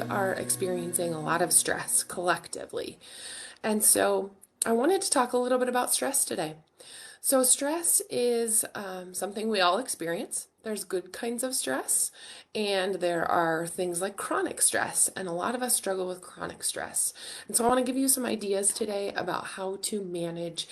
are experiencing a lot of stress collectively. And so I wanted to talk a little bit about stress today. So, stress is something we all experience. There's good kinds of stress, and there are things like chronic stress, and a lot of us struggle with chronic stress. And so, I want to give you some ideas today about how to manage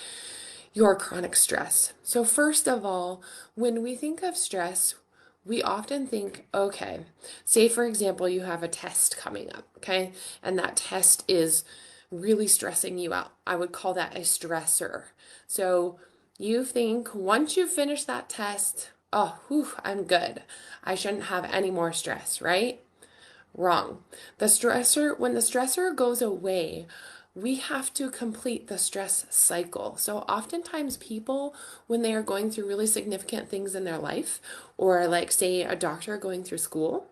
your chronic stress. So, first of all, when we think of stress, we often think, okay, say for example, you have a test coming up, okay, and that test is really stressing you out. I would call that a stressor. So, you think once you finish that test, oh, whew, I'm good. I shouldn't have any more stress, right? Wrong. When the stressor goes away, we have to complete the stress cycle. So oftentimes people, when they are going through really significant things in their life, or like say a doctor going through school,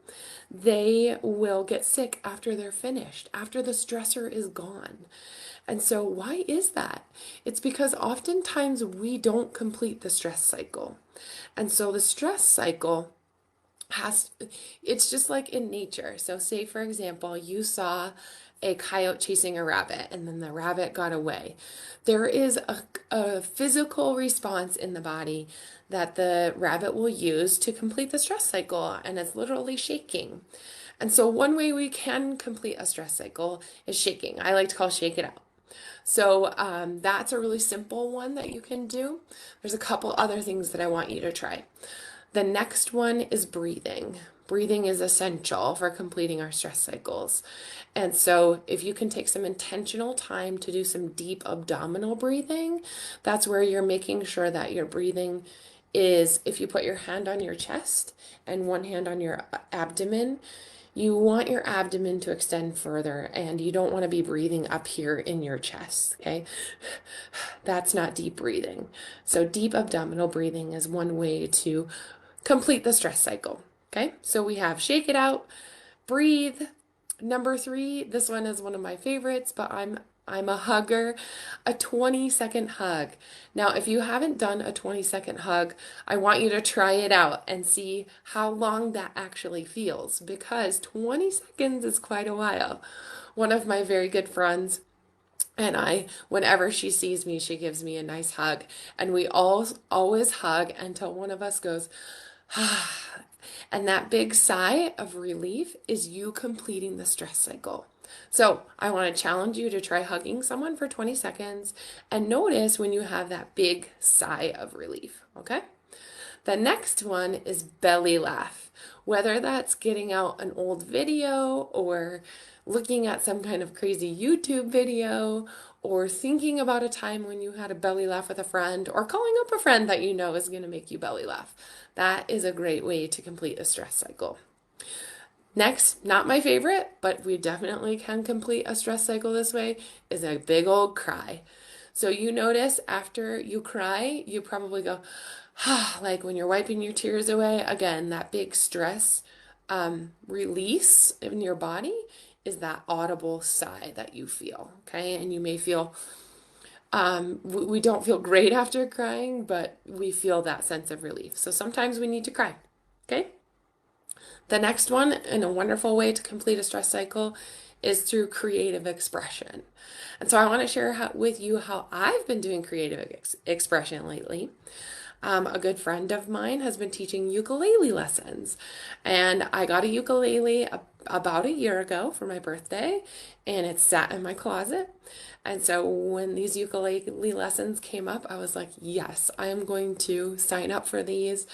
they will get sick after they're finished, after the stressor is gone. And so why is that? It's because oftentimes we don't complete the stress cycle. And so the stress cycle it's just like in nature. So say for example, you saw a coyote chasing a rabbit and then the rabbit got away. There is a physical response in the body that the rabbit will use to complete the stress cycle, and it's literally shaking. And so one way we can complete a stress cycle is shaking. I like to call shake it out. So that's a really simple one that you can do. There's a couple other things that I want you to try. The next one is breathing. Breathing is essential for completing our stress cycles. And so if you can take some intentional time to do some deep abdominal breathing, that's where you're making sure that your breathing is, if you put your hand on your chest and one hand on your abdomen, you want your abdomen to extend further, and you don't want to be breathing up here in your chest, okay? That's not deep breathing. So deep abdominal breathing is one way to complete the stress cycle, okay? So we have shake it out, breathe. Number 3, this one is one of my favorites, but I'm a hugger, a 20-second hug. Now, if you haven't done a 20-second hug, I want you to try it out and see how long that actually feels, because 20 seconds is quite a while. One of my very good friends and whenever she sees me, she gives me a nice hug, and we all always hug until one of us goes, ah, and that big sigh of relief is you completing the stress cycle. So I want to challenge you to try hugging someone for 20 seconds and notice when you have that big sigh of relief, okay? The next one is belly laugh. Whether that's getting out an old video or looking at some kind of crazy YouTube video or thinking about a time when you had a belly laugh with a friend or calling up a friend that you know is going to make you belly laugh. That is a great way to complete a stress cycle. Next, not my favorite, but we definitely can complete a stress cycle this way, is a big old cry. So you notice after you cry, you probably go, like when you're wiping your tears away. Again, that big stress release in your body is that audible sigh that you feel, okay? And you may feel, we don't feel great after crying, but we feel that sense of relief. So sometimes we need to cry, okay? The next one, and a wonderful way to complete a stress cycle, is through creative expression. And so I want to share with you how I've been doing creative expression lately. A good friend of mine has been teaching ukulele lessons, and I got a ukulele about a year ago for my birthday, and it sat in my closet. And so when these ukulele lessons came up, I was like, yes, I am going to sign up for these.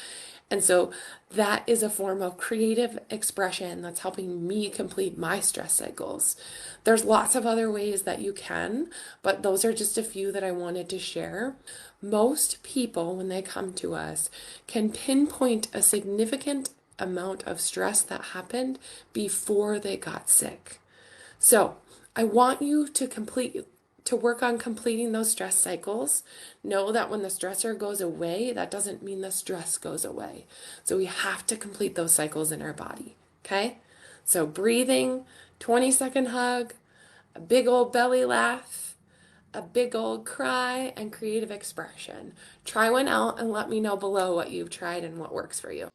And so that is a form of creative expression that's helping me complete my stress cycles. There's lots of other ways that you can, but those are just a few that I wanted to share. Most people, when they come to us, can pinpoint a significant amount of stress that happened before they got sick. So I want you to work on completing those stress cycles. Know that when the stressor goes away, that doesn't mean the stress goes away. So we have to complete those cycles in our body, okay? So breathing, 20-second hug, a big old belly laugh, a big old cry, and creative expression. Try one out and let me know below what you've tried and what works for you.